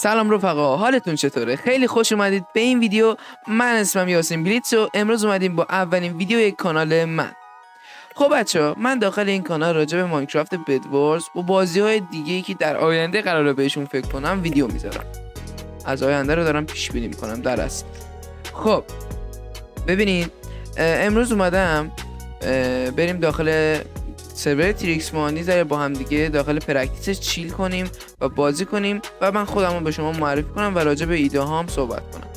سلام رفقا، حالتون چطوره؟ خیلی خوش اومدید به این ویدیو. من اسمم یاسین بلیتز و امروز اومدیم با اولین ویدیو کانال من. خب بچه‌ها، من داخل این کانال راجع به ماینکرافت بدوارز و بازی‌های دیگه‌ای که در آینده قراره بهشون فکر کنم ویدیو میذارم. از آینده رو دارم پیش بینی می‌کنم در اصل. خب ببینید، امروز اومدم بریم داخل سرور تریکس مانی با هم دیگه داخل پرکتیس چیل کنیم و بازی کنیم و من خودمو به شما معرفی کنم و راجع به ایده هام صحبت کنم.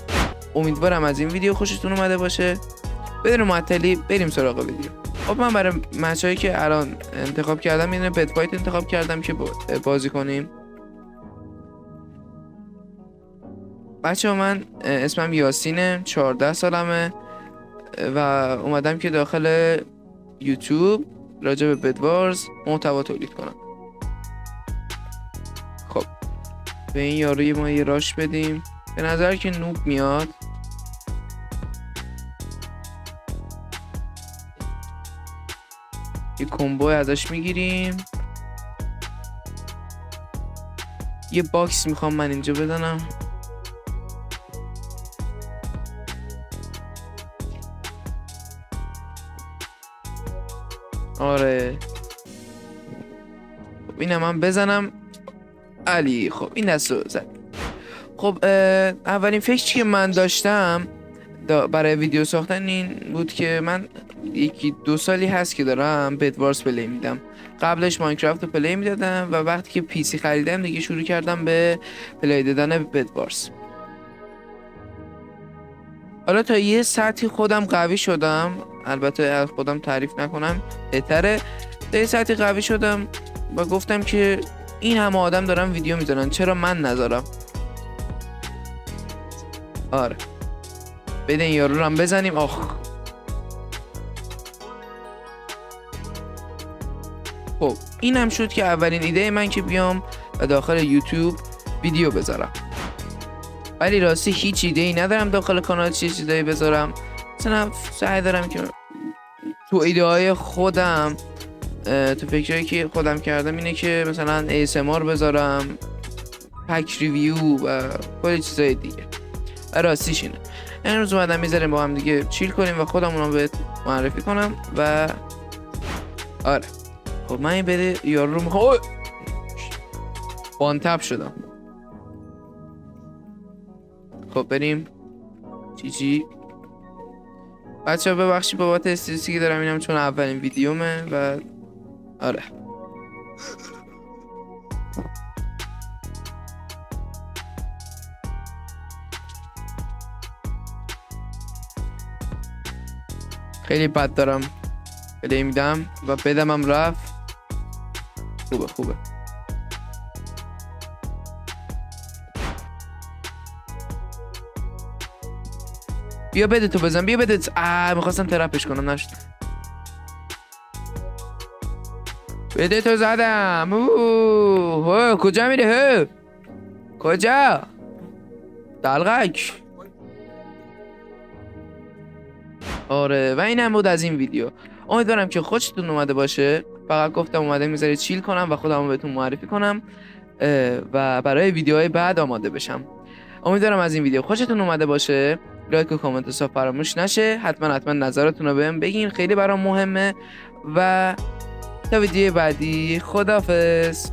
امیدوارم از این ویدیو خوشتون اومده باشه. بدون معطلی بریم سراغ ویدیو. خب من برای مچایی که الان انتخاب کردم اینو پت فایت انتخاب کردم که بازی کنیم. بچه‌ها من اسمم یاسینه، 14 سالمه و اومدم که داخل یوتیوب راجع به بدوارز محتوا تولید کنم. خب به این یاروی ما یه راش بدیم. به نظر که نوب میاد. یه کمبو ازش میگیریم. یه باکس میخوام من اینجا بزنم. آره خب اینم من بزنم. علی خب این دست رو زد. خب اولین فکری که من داشتم برای ویدیو ساختن این بود که من 1-2 سالی هست که دارم بدوارز پلی میدم. قبلش ماینکرافت رو پلی میدادم و وقتی که پی سی خریدم دیگه شروع کردم به پلی دادن بدوارز. حالا تا یه سطحی خودم قوی شدم، البته از خودم تعریف نکنم بهتره. تا یه سطحی قوی شدم و گفتم که این همه آدم دارن ویدیو میذارن، چرا من نذارم؟ آره بده این یارو رو هم بزنیم. آخ خب این هم شد که اولین ایده من که بیام و داخل یوتیوب ویدیو بذارم. ولی راستی هیچ ایده ای ندارم داخل کانال چه چیزایی بذارم. مثلا سعی دارم که تو ایده های خودم، تو فکرهایی که خودم کردم اینه که مثلا ASMR بذارم، پک ریویو و کلی چیزای دیگه. راستیش اینه امروز اومدم میذاریم با هم دیگه چیل کنیم و خودمون رو بهت معرفی کنم و آره. خب من این بده یارو رو میخوام بانتب شدم. خب بریم چی بچه ها ببخشید بابت استرسی که دارم، اینم چون اولین ویدیومه و آره. خیلی بد دارم پلی میدم و بدمم رفت. خوبه بیا بده تو بزن، بیا بده. میخواستم ترپش کنم نشد. بده تو زدم. کجا میره؟ کجا؟ دلغک. آره و این هم بود از این ویدیو. امیدوارم که خوشتون اومده باشه. فقط گفتم اومده میذاره چیل کنم و خودمو بهتون معرفی کنم و برای ویدیوهای بعد آماده بشم. امیدوارم از این ویدیو خوشتون اومده باشه. لایک و کامنت و فراموش نشه. حتما نظرتون رو بهم بگین، خیلی برام مهمه. و تا ویدیو بعدی خداحافظ.